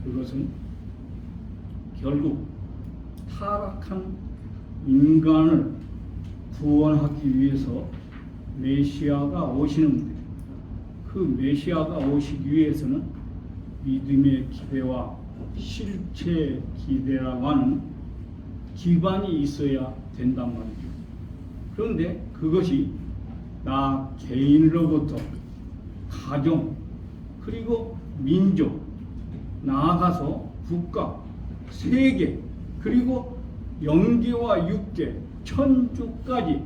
그것은 결국 타락한 인간을 구원하기 위해서 메시아가 오시는데, 그 메시아가 오시기 위해서는 믿음의 기대와 실체 기대라고 하는 기반이 있어야 된단 말이죠. 그런데 그것이 나 개인으로부터 가정, 그리고 민족, 나아가서 국가, 세계, 그리고 영계와 육계, 천주까지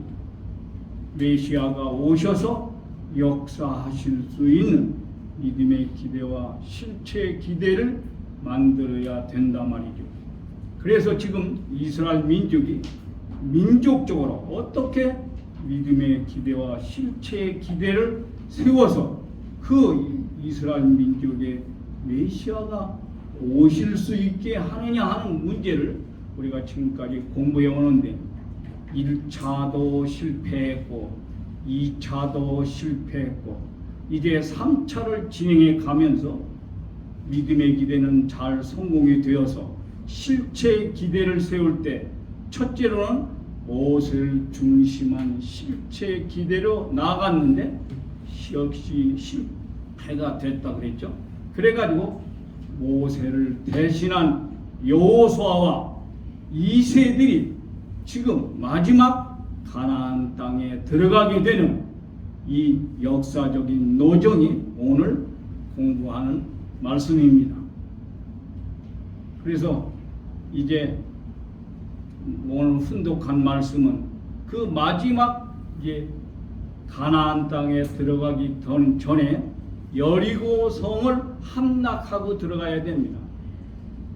메시아가 오셔서 역사하실 수 있는 믿음의 기대와 실체의 기대를 만들어야 된단 말이죠. 그래서 지금 이스라엘 민족이 민족적으로 어떻게 믿음의 기대와 실체의 기대를 세워서 그 이스라엘 민족의 메시아가 오실 수 있게 하느냐 하는 문제를 우리가 지금까지 공부해 오는데, 1차도 실패했고 2차도 실패했고 이제 3차를 진행해 가면서 믿음의 기대는 잘 성공이 되어서 실체의 기대를 세울 때, 첫째로는 무엇을 중심한 실체의 기대로 나아갔는데 역시 실패가 됐다 그랬죠. 그래가지고 모세를 대신한 여호수아와 2세들이 지금 마지막 가나안 땅에 들어가게 되는 이 역사적인 노정이 오늘 공부하는 말씀입니다. 그래서 이제 오늘 훈독한 말씀은 그 마지막 이제 가나안 땅에 들어가기 전에 여리고 성을 함락하고 들어가야 됩니다.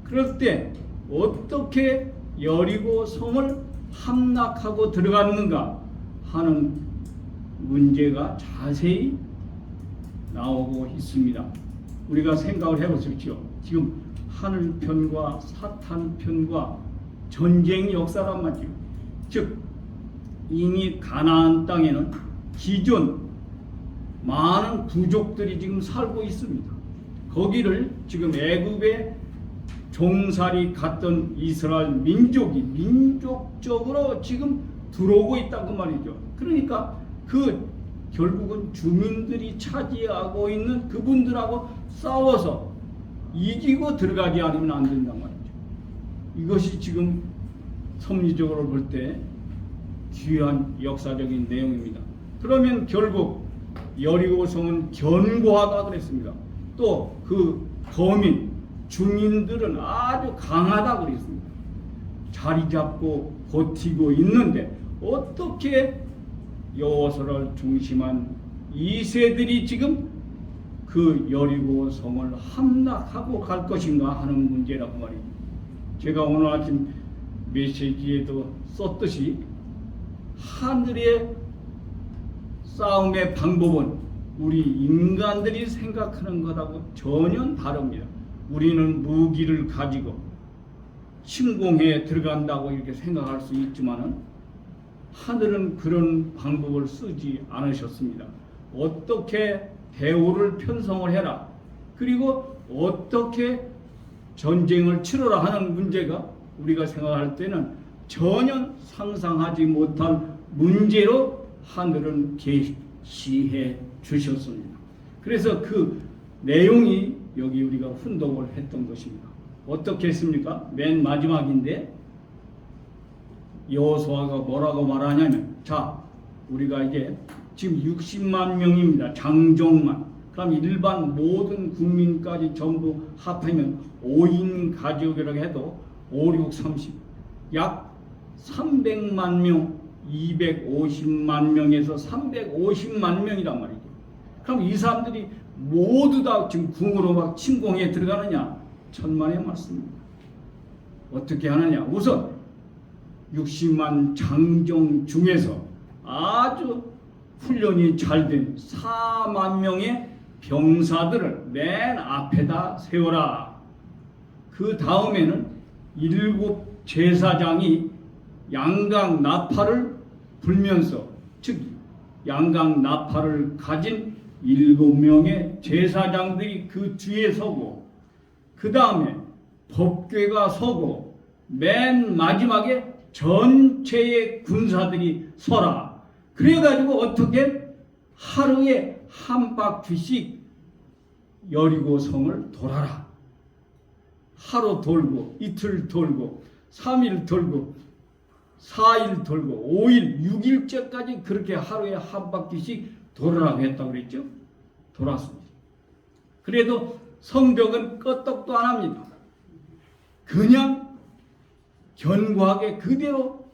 그럴 때 어떻게 여리고 성을 함락하고 들어갔는가 하는 문제가 자세히 나오고 있습니다. 우리가 생각을 해보십시오. 지금 하늘편과 사탄편과 전쟁 역사란 말이죠. 즉 이미 가나안 땅에는 기존 많은 부족들이 지금 살고 있습니다. 거기를 지금 애굽에 종살이 갔던 이스라엘 민족이 민족적으로 지금 들어오고 있다고 말이죠. 그러니까 그 결국은 주민들이 차지하고 있는 그분들하고 싸워서 이기고 들어가지 않으면 안 된단 말이죠. 이것이 지금 섭리적으로 볼 때 귀한 역사적인 내용입니다. 그러면 결국 여리고성은 견고하다 그랬습니다. 또 그 거민 주민들은 아주 강하다 그랬습니다. 자리 잡고 버티고 있는데 어떻게 여호수아를 중심한 2세들이 지금 그 여리고성을 함락하고 갈 것인가 하는 문제라고 말이죠. 제가 오늘 아침 메시지에도 썼듯이 하늘의 싸움의 방법은 우리 인간들이 생각하는 것하고 전혀 다릅니다. 우리는 무기를 가지고 침공에 들어간다고 이렇게 생각할 수 있지만은 하늘은 그런 방법을 쓰지 않으셨습니다. 어떻게 대우를 편성을 해라, 그리고 어떻게 전쟁을 치러라 하는 문제가 우리가 생각할 때는 전혀 상상하지 못한 문제로 하늘은 계시해 주셨습니다. 그래서 그 내용이 여기 우리가 훈독을 했던 것입니다. 어떻게 했습니까? 맨 마지막인데 여호수아가 뭐라고 말하냐면, 자, 우리가 이제 지금 60만 명입니다. 장정만. 그럼 일반 모든 국민까지 전부 합하면 5인 가족이라고 해도 5, 6, 30. 약 300만 명, 250만 명에서 350만 명이란 말이죠. 그럼 이 사람들이 모두 다 지금 궁으로 막 침공에 들어가느냐? 천만의 말씀입니다. 어떻게 하느냐? 우선 60만 장정 중에서 아주 훈련이 잘 된 4만 명의 병사들을 맨 앞에다 세워라. 그 다음에는 7 제사장이 양각 나팔을 불면서, 즉 양각 나팔을 가진 7명의 제사장들이 그 뒤에 서고, 그 다음에 법궤가 서고 맨 마지막에 전체의 군사들이 서라. 그래가지고 어떻게 하루에 한 바퀴씩 여리고성을 돌아라. 하루 돌고 이틀 돌고 3일 돌고 4일 돌고 5일 6일째까지 그렇게 하루에 한 바퀴씩 돌아라고 했다고 그랬죠. 돌았습니다. 그래도 성벽은 끄떡도 안 합니다. 그냥 견고하게 그대로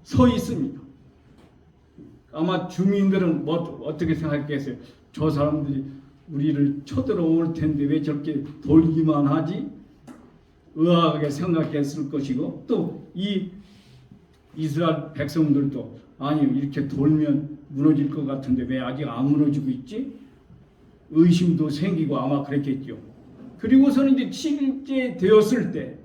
서 있습니다. 아마 주민들은 뭐 어떻게 생각했겠어요? 저 사람들이 우리를 쳐들어올 텐데 왜 저렇게 돌기만 하지? 의아하게 생각했을 것이고, 또 이 이스라엘 백성들도 아니 이렇게 돌면 무너질 것 같은데 왜 아직 안 무너지고 있지? 의심도 생기고 아마 그랬겠죠. 그리고서는 이제 7일째 되었을 때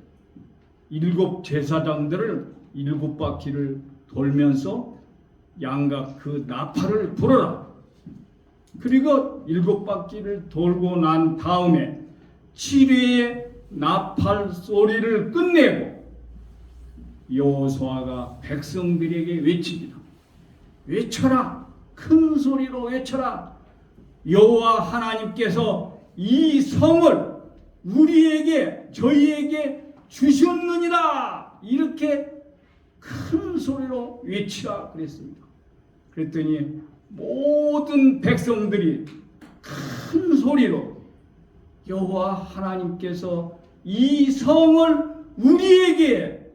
7 제사장들을 7 바퀴를 돌면서 양각 그 나팔을 불어라. 그리고 7 바퀴를 돌고 난 다음에 7회의 나팔 소리를 끝내고 여호수아가 백성들에게 외칩니다. 외쳐라. 큰 소리로 외쳐라. 여호와 하나님께서 이 성을 우리에게 저희에게 주셨느니라. 이렇게 큰 소리로 외치라 그랬습니다. 그랬더니 모든 백성들이 큰 소리로 여호와 하나님께서 이 성을 우리에게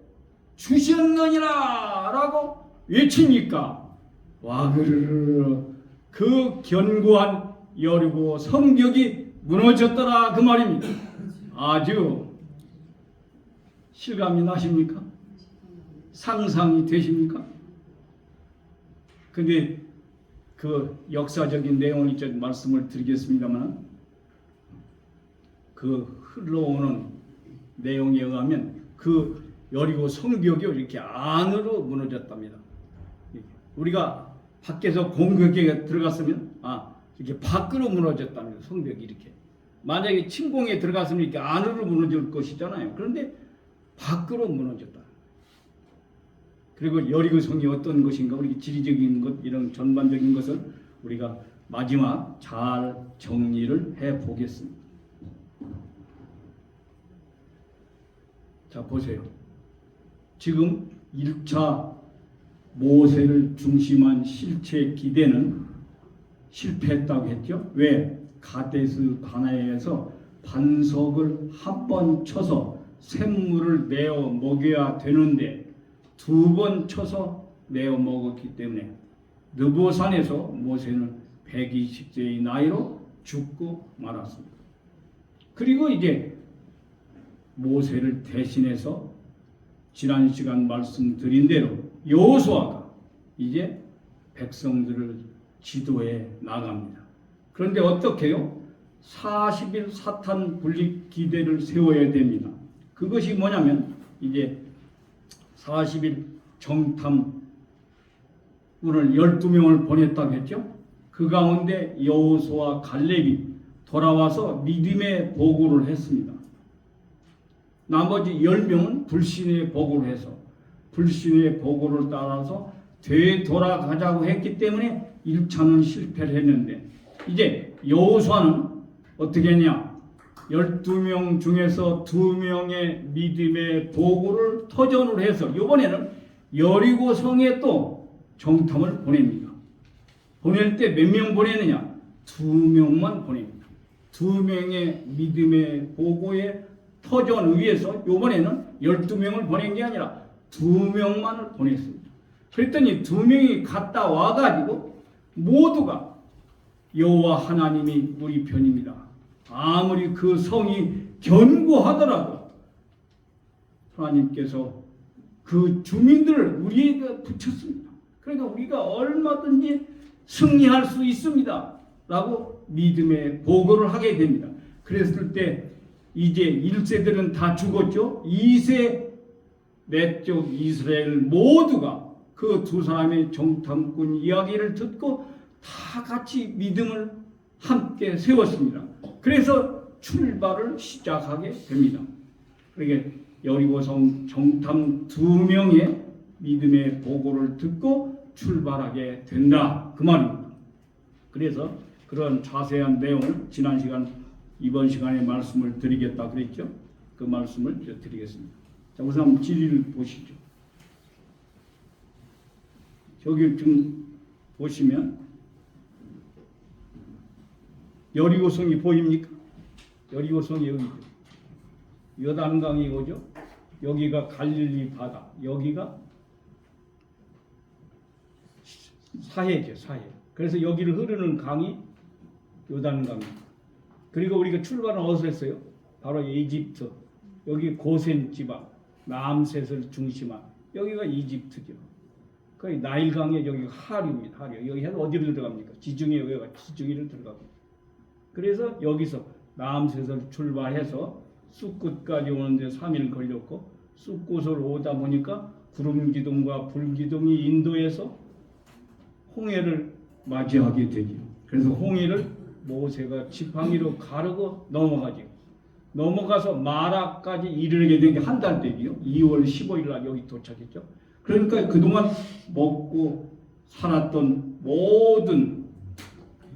주셨느니라 라고 외치니까 와그르르 그 견고한 여리고 성벽이 무너졌더라 그 말입니다. 아주 실감이 나십니까? 상상이 되십니까? 근데 그 역사적인 내용을 이제 말씀을 드리겠습니다만, 그 흘러오는 내용에 의하면 그 여리고 성벽이 이렇게 안으로 무너졌답니다. 우리가 밖에서 공격에 들어갔으면 이렇게 밖으로 무너졌답니다. 성벽이 이렇게. 만약에 침공에 들어갔으면 이렇게 안으로 무너질 것이잖아요. 그런데 밖으로 무너졌다. 그리고 여리고 성이 어떤 것인가, 우리 지리적인 것, 이런 전반적인 것을 우리가 마지막 잘 정리를 해 보겠습니다. 자, 보세요. 지금 1차 모세를 중심한 실체 기대는 실패했다고 했죠. 왜? 가데스 바네아에서 반석을 한 번 쳐서 샘물을 내어 먹여야 되는데 2번 쳐서 내어 먹었기 때문에 느보산에서 모세는 120세의 나이로 죽고 말았습니다. 그리고 이제 모세를 대신해서 지난 시간 말씀드린 대로 여호수아가 이제 백성들을 지도해 나갑니다. 그런데 어떻게 해요? 40일 사탄 분립 기대를 세워야 됩니다. 그것이 뭐냐면 이제 40일 정탐꾼을 12명을 보냈다고 했죠. 그 가운데 여호수아 갈렙이 돌아와서 믿음의 보고를 했습니다. 나머지 10명은 불신의 보고를 해서 불신의 보고를 따라서 되돌아가자고 했기 때문에 1차는 실패를 했는데, 이제 여호수아는 어떻게 했냐? 12명 중에서 2명의 믿음의 보고를 터전으로 해서 이번에는 여리고 성에 또 정탐을 보냅니다. 보낼 때 몇 명 보내느냐? 2명만 보냅니다. 2명의 믿음의 보고에 터전 위에서 이번에는 12명을 보낸 게 아니라 2명만을 보냈습니다. 그랬더니 2명이 갔다 와가지고 모두가 여호와 하나님이 우리 편입니다. 아무리 그 성이 견고하더라도 하나님께서 그 주민들을 우리에게 붙였습니다. 그러니까 우리가 얼마든지 승리할 수 있습니다 라고 믿음의 보고를 하게 됩니다. 그랬을 때 이제 1세들은 다 죽었죠. 2세 내적 이스라엘 모두가 그 2 사람의 정탐꾼 이야기를 듣고 다 같이 믿음을 함께 세웠습니다. 그래서 출발을 시작하게 됩니다. 그러게 여리고성 정탐 2명의 믿음의 보고를 듣고 출발하게 된다 그 말입니다. 그래서 그런 자세한 내용을 지난 시간 이번 시간에 말씀을 드리겠다 그랬죠. 그 말씀을 드리겠습니다. 자, 우선 지리를 보시죠. 저기 좀 보시면 여리고성이 보입니까? 여리고성이 여기죠. 요단강이 오죠. 여기가 갈릴리 바다. 여기가 사해죠. 사해. 그래서 여기를 흐르는 강이 요단강. 그리고 우리가 출발은 어디서 했어요? 바로 이집트. 여기 고센 지방, 남셋을 중심한 여기가 이집트죠. 거의 나일강에 여기가 하류입니다. 하류. 여기 해서 어디로 들어갑니까? 지중해. 여기가 지중해를 들어갑니다. 그래서 여기서 남셋을 출발해서 쑥끝까지 오는데 3일 걸렸고 쑥꽃을 오다 보니까 구름기둥과 불기둥이 인도에서 홍해를 맞이하게 되죠. 그래서 홍해를 모세가 지팡이로 가르고 넘어가죠. 넘어가서 마라까지 이르게 된 게 한 달 되지요. 2월 15일 날 여기 도착했죠. 그러니까 그동안 먹고 살았던 모든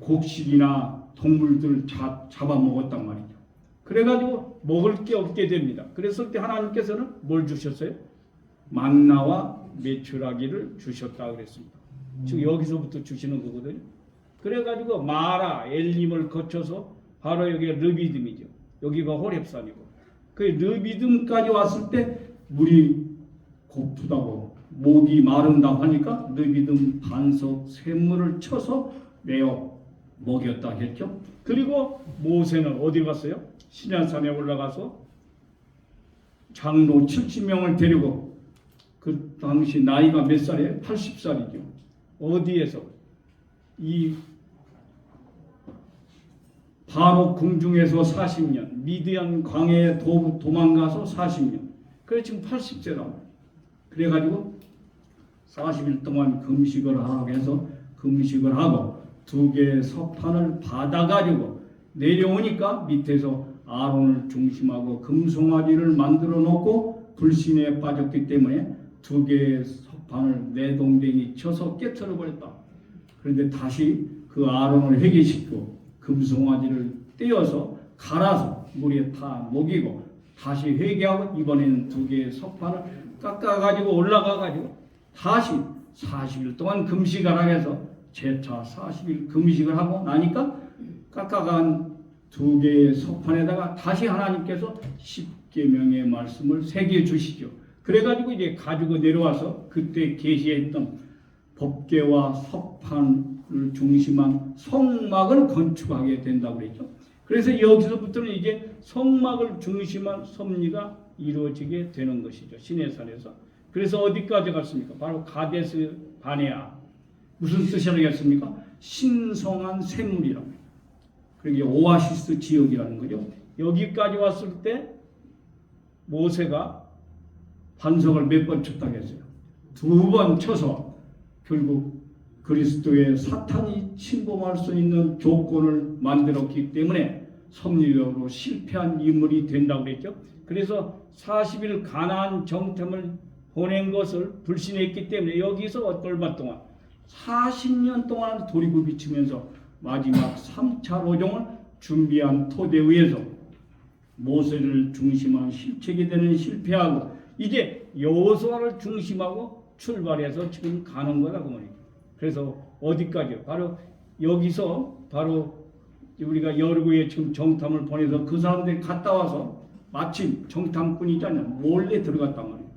곡식이나 동물들을 잡아먹었단 말이죠. 그래가지고 먹을 게 없게 됩니다. 그랬을 때 하나님께서는 뭘 주셨어요? 만나와 메추라기를 주셨다 그랬습니다. 즉 여기서부터 주시는 거거든요. 그래가지고 마라, 엘림을 거쳐서 바로 여기가 르비딤이죠. 여기가 호렙산이고 그 르비딤까지 왔을 때 물이 고프다고 목이 마른다고 하니까 르비딤 반석 샘물을 쳐서 메어 먹였다 했죠. 그리고 모세는 어디 갔어요? 시내산에 올라가서 장로 70명을 데리고 그 당시 나이가 몇 살이에요? 80살이죠. 어디에서? 이 바로 궁중에서 40년, 미디안 광해에 도망가서 40년. 그래 지금 80세라고. 그래가지고 40일 동안 금식을 하라고 해서 금식을 하고 2개의 석판을 받아가지고 내려오니까 밑에서 아론을 중심하고 금송아지를 만들어 놓고 불신에 빠졌기 때문에 2개의 석판을 내동댕이 쳐서 깨트려 버렸다. 그런데 다시 그 아론을 회개시키고 금송아지를 떼어서 갈아서 물에 타 먹이고 다시 회개하고 이번에는 2개의 석판을 깎아가지고 올라가가지고 다시 40일 동안 금식을 하면서 재차 40일 금식을 하고 나니까 깎아간 2개의 석판에다가 다시 하나님께서 10계명의 말씀을 새겨 주시죠. 그래가지고 이제 가지고 내려와서 그때 계시했던 법궤와 석판을 중심한 성막을 건축하게 된다고 그랬죠. 그래서 여기서부터는 이제 성막을 중심한 섭리가 이루어지게 되는 것이죠. 시내산에서. 그래서 어디까지 갔습니까? 바로 가데스 바네아. 무슨 뜻이라겠습니까? 신성한 샘물이라고. 그게 오아시스 지역이라는 거죠. 여기까지 왔을 때 모세가 반석을 몇 번 쳤다고 했어요. 2번 쳐서 결국 그리스도의 사탄이 침범할 수 있는 조건을 만들었기 때문에 섭리적으로 실패한 인물이 된다고 그랬죠. 그래서 40일 가나안 정탐을 보낸 것을 불신했기 때문에 여기서 얼마 동안 40년 동안 도리고 비치면서 마지막 3차 로종을 준비한 토대 위에서 모세를 중심한 실책이 되는 실패하고 이제 여호수아를 중심하고 출발해서 지금 가는 거다 그 말이에요. 그래서 어디까지요? 바로 여기서 바로 우리가 여리고에 지금 정탐을 보내서 그 사람들이 갔다 와서 마침 정탐꾼이잖아요. 몰래 들어갔단 말이에요.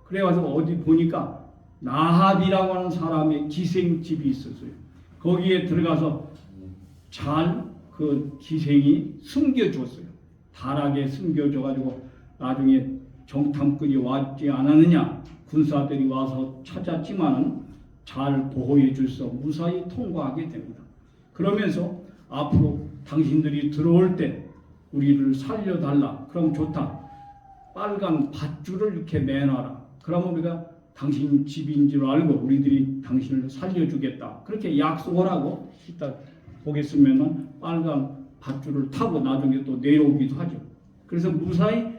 그래가지고 어디 보니까 나합이라고 하는 사람의 기생집이 있었어요. 거기에 들어가서 잘 그 기생이 숨겨줬어요. 다락에 숨겨줘가지고 나중에 정탐꾼이 왔지 않았느냐 군사들이 와서 찾았지만은 잘 보호해 줄서 무사히 통과하게 됩니다. 그러면서 앞으로 당신들이 들어올 때 우리를 살려달라. 그럼 좋다. 빨간 밧줄을 이렇게 매놔라. 그러면 우리가 당신 집인 줄 알고 우리들이 당신을 살려주겠다. 그렇게 약속을 하고 이따 보겠으면 빨간 밧줄을 타고 나중에 또 내려오기도 하죠. 그래서 무사히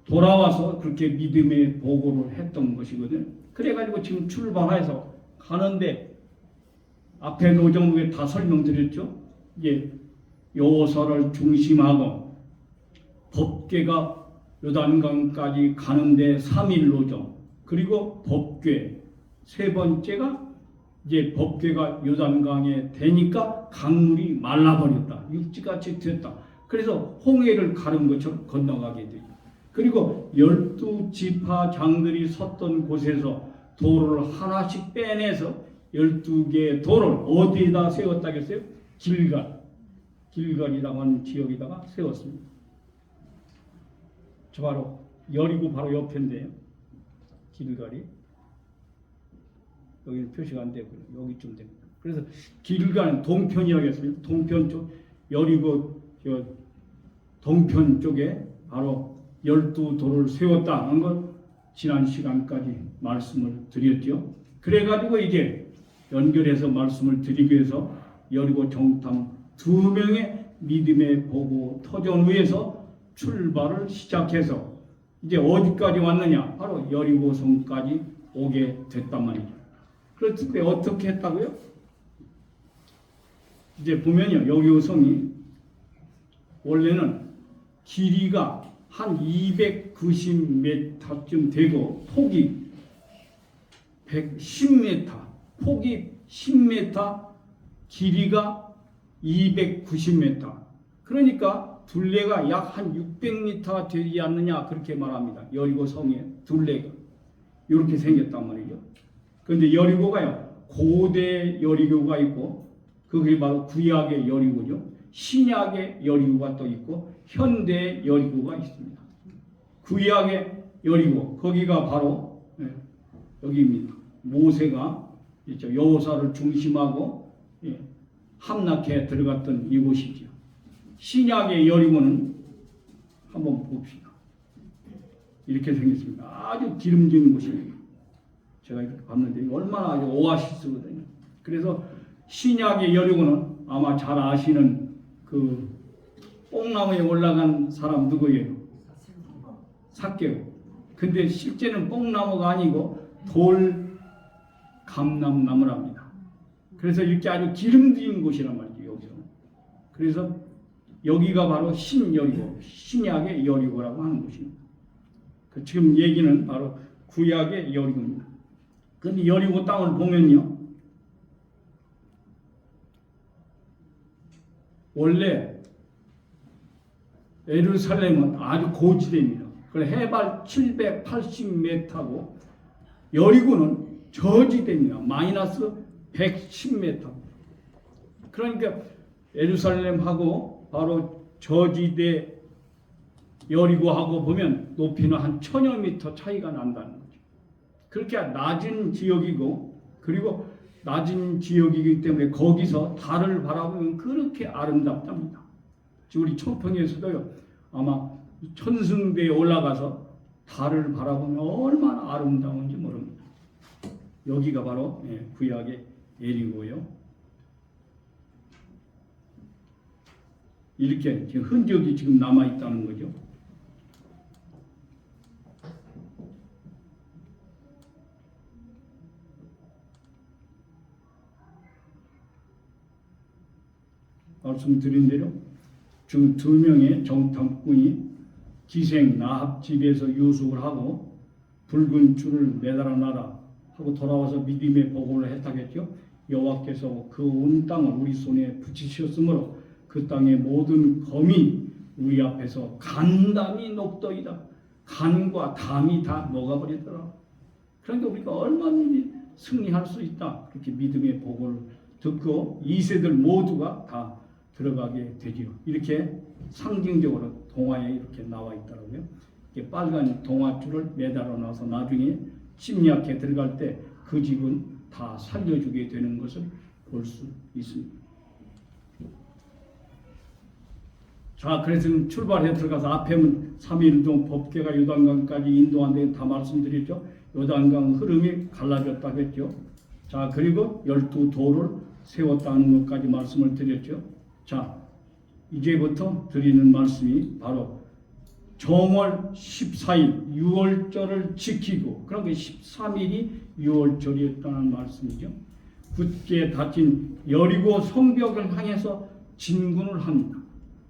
돌아와서 그렇게 믿음의 보고를 했던 것이거든요. 그래가지고 지금 출발해서 가는데 앞에 노정국에 다 설명드렸죠. 이제 여호사를 중심하고 법궤가 요단강까지 가는데 3일 노정, 그리고 법궤 세 번째가 이제 법궤가 요단강에 되니까 강물이 말라버렸다. 육지같이 됐다. 그래서 홍해를 가른 것처럼 건너가게 되죠. 그리고 12지파 장들이 섰던 곳에서 돌을 하나씩 빼내서 12개의 돌을 어디에다 세웠다겠어요? 길갈이라고 하는 지역에다가 세웠습니다. 저 바로 여리고 바로 옆인데요. 길갈이. 여기는 표시가 안 되고요. 여기쯤 됩니다. 그래서 길갈은 동편이라겠습니다. 동편 쪽, 여리고 저 동편 쪽에 바로 12돌을 세웠다는 걸 지난 시간까지 말씀을 드렸죠. 그래가지고 이제 연결해서 말씀을 드리기 위해서 여리고 정탐 2명의 믿음의 보고 터전 위에서 출발을 시작해서 이제 어디까지 왔느냐? 바로 여리고성까지 오게 됐단 말이죠. 그랬을 때 어떻게 했다고요? 이제 보면요, 여리고성이 원래는 길이가 한 290m쯤 되고 폭이 110m, 폭이 10m, 길이가 290m. 그러니까 둘레가 약 한 600m 되지 않느냐 그렇게 말합니다. 여리고성의 둘레가 이렇게 생겼단 말이죠. 그런데 여리고가요, 고대 여리고가 있고 그게 바로 구약의 여리고죠. 신약의 여리고가 또 있고 현대 여리고가 있습니다. 구약의 여리고, 거기가 바로 여기입니다. 모세가 여호사를 중심하고 함락해 들어갔던 이곳이죠. 신약의 여리고는 한번 봅시다. 이렇게 생겼습니다. 아주 기름진 곳입니다. 제가 이렇게 봤는데 얼마나 아주 오아시스거든요. 그래서 신약의 여리고는 아마 잘 아시는 그 뽕나무에 올라간 사람 누구예요? 삭개오. 근데 실제는 뽕나무가 아니고 돌 감람나무랍니다. 그래서 이렇게 아주 기름진 곳이란 말이죠. 여기서. 그래서 여기가 바로 신여리고, 신약의 여리고라고 하는 곳입니다. 지금 얘기는 바로 구약의 여리고입니다. 그런데 여리고 땅을 보면요, 원래 예루살렘은 아주 고지대입니다. 해발 780m고 여리고는 저지대입니다. 마이너스 110m. 그러니까 예루살렘하고 바로 저지대 여리고하고 보면 높이는 한 1000여 미터 차이가 난다는 거죠. 그렇게 낮은 지역이고, 그리고 낮은 지역이기 때문에 거기서 달을 바라보면 그렇게 아름답답니다. 우리 초평에서도요, 아마 천승대에 올라가서 달을 바라보면 얼마나 아름다운지 모릅니다. 여기가 바로 구약의 예리고요. 이렇게 지금 흔적이 지금 남아 있다는 거죠. 말씀드린 대로 지금 2명의 정탐꾼이 기생 나합집에서 유숙을 하고 붉은 줄을 매달아 놔라 하고 돌아와서 믿음의 보고를 했다겠죠. 여호와께서 그 온 땅을 우리 손에 붙이셨으므로 그 땅의 모든 검이 우리 앞에서 간담이 녹더이다. 간과 담이 다 녹아버리더라. 그러니까 우리가 얼마든지 승리할 수 있다. 그렇게 믿음의 보고를 듣고 2세들 모두가 다 들어가게 되지요. 이렇게 상징적으로 동화에 이렇게 나와 있더라고요. 이렇게 빨간 동화줄을 매달아 놔서 나중에 침략해 들어갈 때 그 집은 다 살려주게 되는 것을 볼 수 있습니다. 자, 그래서 출발해 들어가서 앞에는 3일동 법궤가 요단강까지 인도한데 다 말씀드렸죠. 요단강 흐름이 갈라졌다 했죠. 자, 그리고 12돌을 세웠다는 것까지 말씀을 드렸죠. 자, 이제부터 드리는 말씀이 바로 정월 14일 6월절을 지키고, 그러니까 13일이 6월절이었다는 말씀이죠. 굳게 닫힌 여리고 성벽을 향해서 진군을 합니다.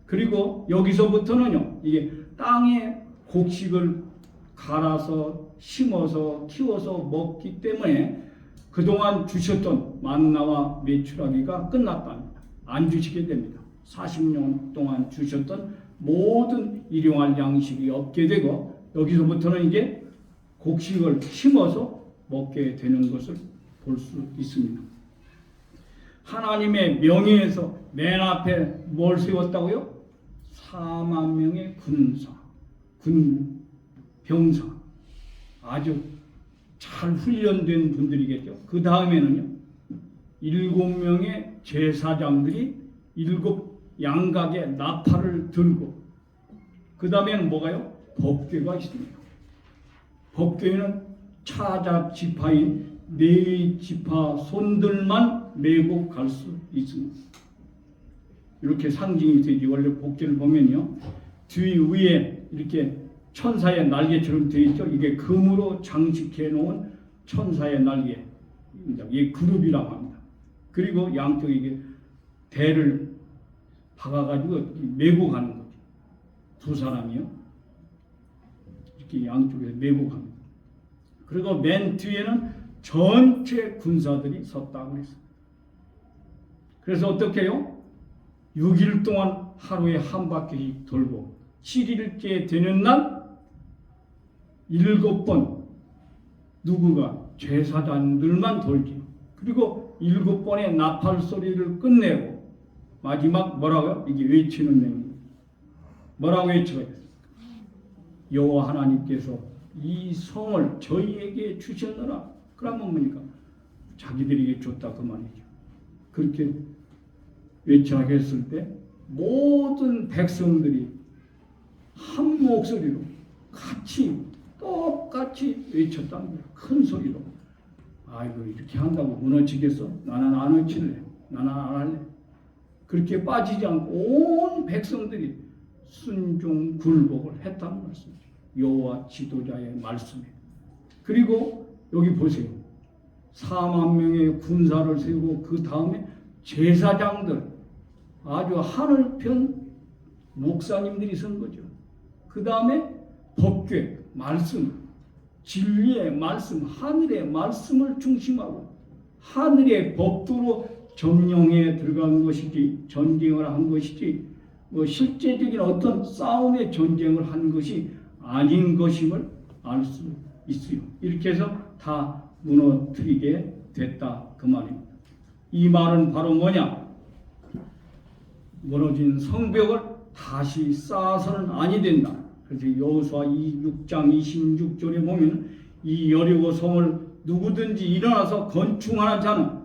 그리고 여기서부터는요, 이게 땅에 곡식을 갈아서 심어서 키워서 먹기 때문에 그동안 주셨던 만나와 메추라기가 끝났답니다. 안 주시게 됩니다. 40년 동안 주셨던 모든 일용할 양식이 없게 되고, 여기서부터는 이제 곡식을 심어서 먹게 되는 것을 볼 수 있습니다. 하나님의 명예에서 맨 앞에 뭘 세웠다고요? 4만 명의 병사, 아주 잘 훈련된 분들이겠죠. 그 다음에는요, 7명의 제사장들이 7 양각의 나팔을 들고, 그 다음에는 뭐가요? 법궤가 있습니다. 법궤는 차잡 지파인 4 지파 손들만 메고 갈 수 있습니다. 이렇게 상징이 되지. 원래 법궤를 보면요, 뒤 위에 이렇게 천사의 날개처럼 되어 있죠. 이게 금으로 장식해 놓은 천사의 날개, 이게 그룹이라고 합니다. 그리고 양쪽에 이게 대를 박아가지고 메고 가는 거죠. 2 사람이요, 이렇게 양쪽에 메고 갑니다. 그리고 맨 뒤에는 전체 군사들이 섰다고 그랬어요. 그래서 어떻게 해요? 6일 동안 하루에 한 바퀴씩 돌고, 7일째 되는 날 7번 누구가 제사장들만 돌지. 그리고 7번의 나팔 소리를 끝내고 마지막 뭐라고요? 이게 외치는 내용입니다. 뭐라고 외쳐요? 여호와 하나님께서 이 성을 저희에게 주셨느라. 그러면 뭡니까? 자기들에게 줬다 그 말이죠. 그렇게 외쳐했을 때 모든 백성들이 한 목소리로 같이 똑같이 외쳤답니다. 큰 소리로. 아이고, 이렇게 한다고 무너지겠어? 나는 안 외칠래. 나는 안 할래. 그렇게 빠지지 않고 온 백성들이 순종 굴복을 했다는 말씀이죠. 여호와 지도자의 말씀에. 그리고 여기 보세요. 4만 명의 군사를 세우고 그 다음에 제사장들, 아주 하늘편 목사님들이 선 거죠. 그 다음에 법궤, 말씀, 진리의 말씀, 하늘의 말씀을 중심하고 하늘의 법도로 점령에 들어간 것이지, 전쟁을 한 것이지, 뭐 실제적인 어떤 싸움의 전쟁을 한 것이 아닌 것임을 알 수 있어요. 이렇게 해서 다 무너뜨리게 됐다 그 말입니다. 이 말은 바로 뭐냐? 무너진 성벽을 다시 쌓아서는 아니 된다. 그래서 여호수아 6장 26절에 보면 이 여리고 성을 누구든지 일어나서 건축하는 자는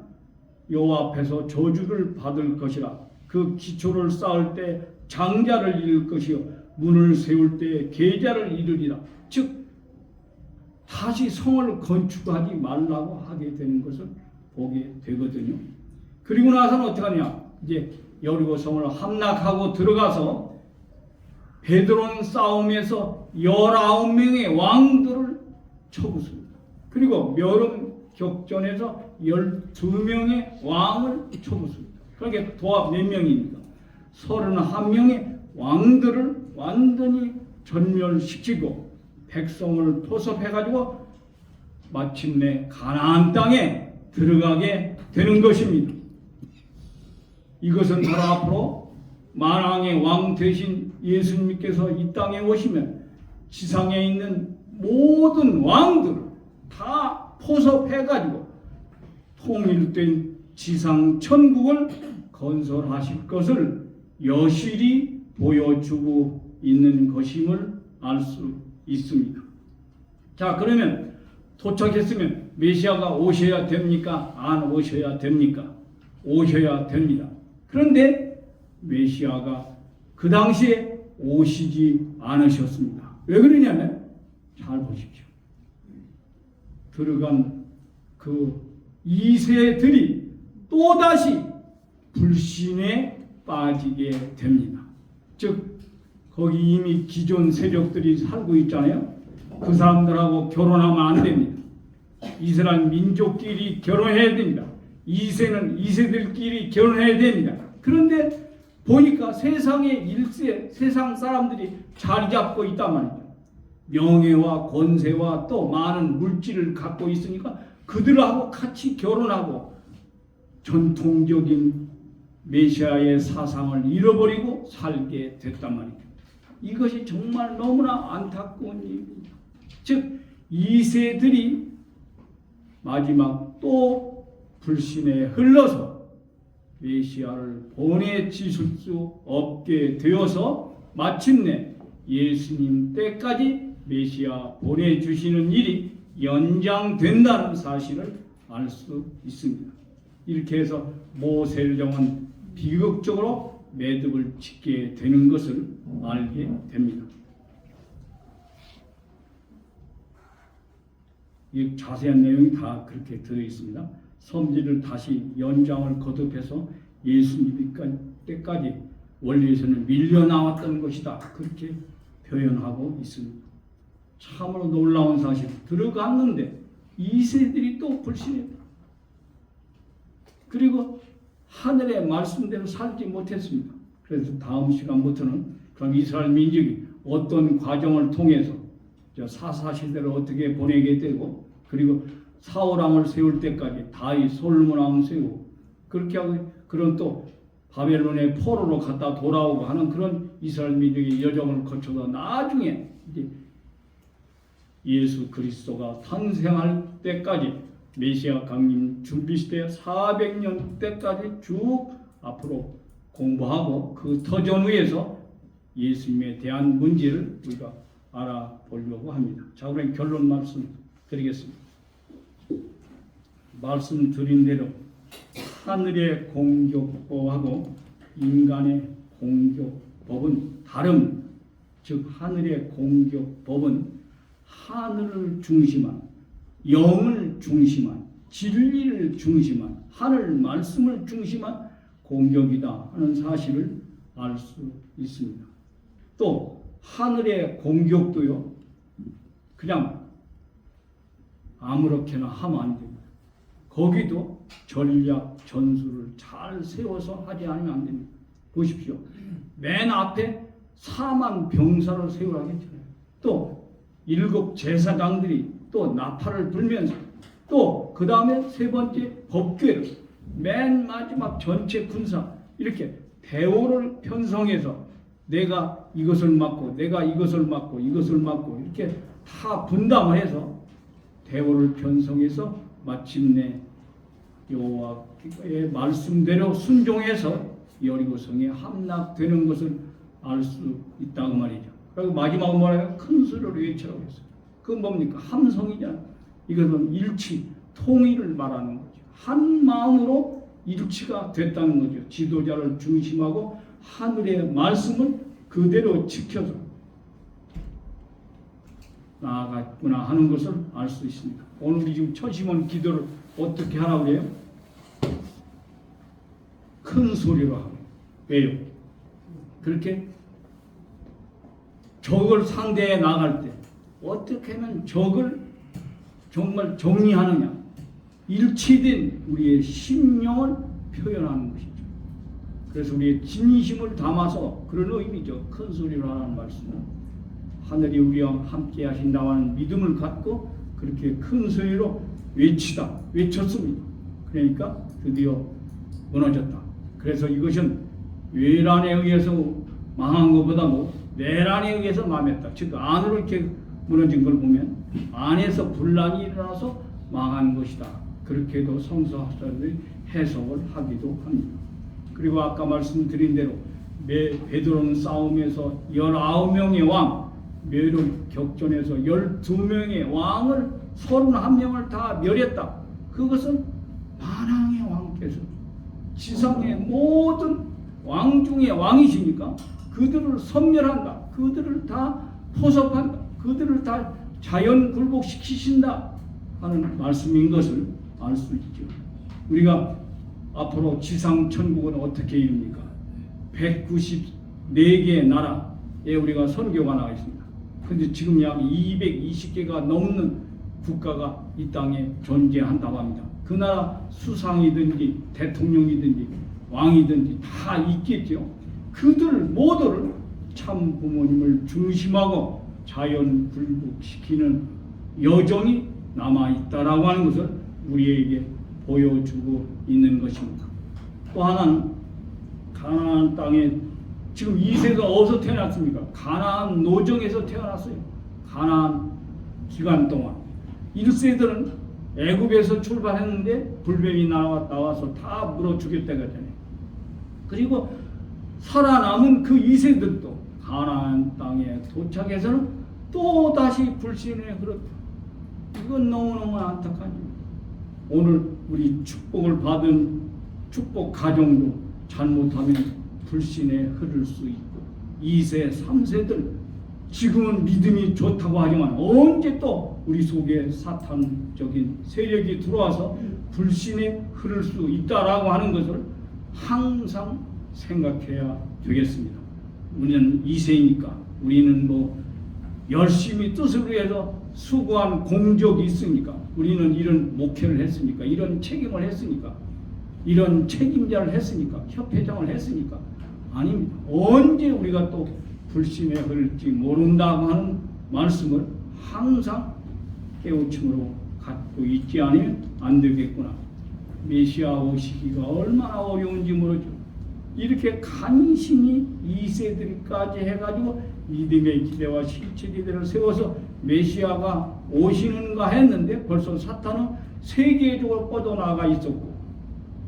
여호와 앞에서 저주를 받을 것이라. 그 기초를 쌓을 때 장자를 잃을 것이요 문을 세울 때 계자를 잃으리라. 즉 다시 성을 건축하지 말라고 하게 되는 것을 보게 되거든요. 그리고 나서는 어떻게 하냐? 이제 여리고 성을 함락하고 들어가서 베드론 싸움에서 19명의 왕들을 쳐부숩니다. 그리고 멸음 격전에서 12명의 왕을 쳐부숩니다. 그러니까 도합 몇 명입니까? 31명의 왕들을 완전히 전멸시키고 백성을 포섭해가지고 마침내 가나안 땅에 들어가게 되는 것입니다. 이것은 바로 앞으로 만왕의 왕 되신 예수님께서 이 땅에 오시면 지상에 있는 모든 왕들을 다 포섭해가지고 통일된 지상 천국을 건설하실 것을 여실히 보여주고 있는 것임을 알 수 있습니다. 자, 그러면 도착했으면 메시아가 오셔야 됩니까? 안 오셔야 됩니까? 오셔야 됩니다. 그런데 메시아가 그 당시에 오시지 않으셨습니다. 왜 그러냐면 잘 보십시오. 들어간 그 2세들이 또다시 불신에 빠지게 됩니다. 즉 거기 이미 기존 세력들이 살고 있잖아요. 그 사람들하고 결혼하면 안 됩니다. 이스라엘 민족끼리 결혼해야 됩니다. 2세는 2세들끼리 결혼해야 됩니다. 그런데 보니까 세상의 일세, 세상 사람들이 자리 잡고 있단 말이죠. 명예와 권세와 또 많은 물질을 갖고 있으니까 그들하고 같이 결혼하고 전통적인 메시아의 사상을 잃어버리고 살게 됐단 말이죠. 이것이 정말 너무나 안타까운 일입니다. 즉 2세들이 마지막 또 불신에 흘러서 메시아를 보내주실 수 없게 되어서 마침내 예수님 때까지 메시아 보내주시는 일이 연장된다는 사실을 알 수 있습니다. 이렇게 해서 모세령은 비극적으로 매듭을 짓게 되는 것을 알게 됩니다. 이 자세한 내용이 다 그렇게 들어 있습니다. 성질을 다시 연장을 거듭해서 예수님 때까지 원리에서는 밀려나왔던 것이다. 그렇게 표현하고 있습니다. 참으로 놀라운 사실. 들어갔는데 2세들이 또 불신했다. 그리고 하늘의 말씀대로 살지 못했습니다. 그래서 다음 시간부터는 그럼 이스라엘 민족이 어떤 과정을 통해서 사사시대를 어떻게 보내게 되고 그리고 사울왕을 세울 때까지 다윗 솔로몬왕을 세우고 그렇게 하고 그런 또 바벨론의 포로로 갔다 돌아오고 하는 그런 이스라엘 민족의 여정을 거쳐서 나중에 이제 예수 그리스도가 탄생할 때까지 메시아 강림 준비시대 400년 때까지 쭉 앞으로 공부하고 그 터전위에서 예수님에 대한 문제를 우리가 알아보려고 합니다. 자, 그럼 결론 말씀 드리겠습니다. 말씀드린 대로 하늘의 공격법하고 인간의 공격법은 다릅니다. 즉 하늘의 공격법은 하늘을 중심한 영을 중심한 진리를 중심한 하늘 말씀을 중심한 공격이다 하는 사실을 알 수 있습니다. 또 하늘의 공격도요 그냥 아무렇게나 하면 안 됩니다. 거기도 전략 전술을 잘 세워서 하지 않으면 안 됩니다. 보십시오. 맨 앞에 4만 병사를 세우라고 했잖아요. 또 7 제사장들이 또 나팔을 불면서 또 그 다음에 세 번째 법궤를 맨 마지막 전체 군사 이렇게 대오를 편성해서 내가 이것을 맡고 내가 이것을 맡고 이것을 맡고 이렇게 다 분담을 해서 대오를 편성해서 마침내 여호와의 말씀대로 순종해서 여리고성에 함락되는 것을 알 수 있다고 말이죠. 그리고 마지막으로 뭐래요? 큰 소리로 외치라고 했어요. 그건 뭡니까? 함성이잖아요. 이것은 일치, 통일을 말하는 거죠. 한 마음으로 일치가 됐다는 거죠. 지도자를 중심하고 하늘의 말씀을 그대로 지켜서 나아갔구나 하는 것을 알 수 있습니다. 오늘 우리 지금 천심원 기도를 어떻게 하라고 해요? 큰 소리로 하고. 왜요? 그렇게 적을 상대해 나갈 때 어떻게 하면 적을 정말 정리하느냐, 일치된 우리의 심령을 표현하는 것이죠. 그래서 우리의 진심을 담아서 그런 의미죠. 큰 소리로 하라는 말씀은 하늘이 우리와 함께 하신다는 믿음을 갖고 그렇게 큰 소리로 외쳤습니다. 그러니까 드디어 무너졌다. 그래서 이것은 외란에 의해서 망한 것보다 내란에 의해서 망했다. 즉 안으로 이렇게 무너진 걸 보면 안에서 분란이 일어나서 망한 것이다. 그렇게도 성서학자들이 해석을 하기도 합니다. 그리고 아까 말씀드린 대로 베드로는 싸움에서 19명의 왕, 멸 격전에서 12명의 왕을 31명을 다 멸했다. 그것은 만왕의 왕께서 지상의 모든 왕 중에 왕이시니까 그들을 섬멸한다. 그들을 다 포섭한다. 그들을 다 자연 굴복시키신다 하는 말씀인 것을 알 수 있죠. 우리가 앞으로 지상 천국은 어떻게 이룹니까? 190 4개의 나라에 우리가 선교가 나가 있습니다. 그런데 지금 약 220개가 넘는 국가가 이 땅에 존재한다고 합니다. 그 나라 수상이든지 대통령이든지 왕이든지 다 있겠죠. 그들 모두를 참 부모님을 중심하고 자연 굴복시키는 여정이 남아있다라고 하는 것을 우리에게 보여주고 있는 것입니다. 또 하나는 가나안 땅에 지금 이세가 어디서 태어났습니까? 가나안 노정에서 태어났어요. 가나안 기간 동안 1세들은 애굽에서 출발했는데 불뱀이 나와서 다 물어 죽였다가 되네. 그리고 살아남은 그 2세들도 가나안 땅에 도착해서는 또 다시 불신에 그렇다. 이건 너무너무 안타까운 일입니다. 오늘 우리 축복을 받은 축복 가정도 잘못하면 불신에 흐를 수 있고 2세, 3세들 지금은 믿음이 좋다고 하지만 언제 또 우리 속에 사탄적인 세력이 들어와서 불신에 흐를 수 있다라고 하는 것을 항상 생각해야 되겠습니다. 우리는 2세이니까 우리는 뭐 열심히 뜻을 위해서 수고한 공적이 있으니까 우리는 이런 목회를 했으니까 이런 책임을 했으니까 이런 책임자를 했으니까 협회장을 했으니까 아닙니다. 언제 우리가 또 불신에 흐를지 모른다고 하는 말씀을 항상 깨우침으로 갖고 있지 않으면 안 되겠구나. 메시아 오시기가 얼마나 어려운지 모르죠. 이렇게 간신히 2세들까지 해가지고 믿음의 기대와 실체 기대를 세워서 메시아가 오시는가 했는데 벌써 사탄은 세계적으로 뻗어나가 있었고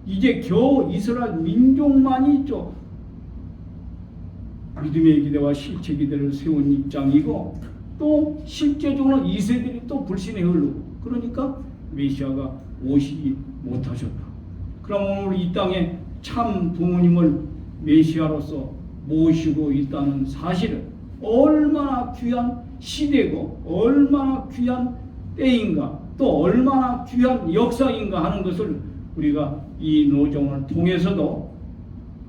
이제 겨우 이스라엘 민족만이 있죠. 믿음의 기대와 실체 기대를 세운 입장이고 또 실제적으로 2세들이 또 불신에 흐르고 그러니까 메시아가 오시지 못하셨다. 그럼 오늘 이 땅에 참 부모님을 메시아로서 모시고 있다는 사실은 얼마나 귀한 시대고 얼마나 귀한 때인가 또 얼마나 귀한 역사인가 하는 것을 우리가 이 노정을 통해서도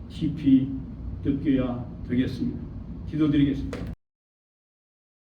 깊이 느껴야 되겠습니다. 기도드리겠습니다.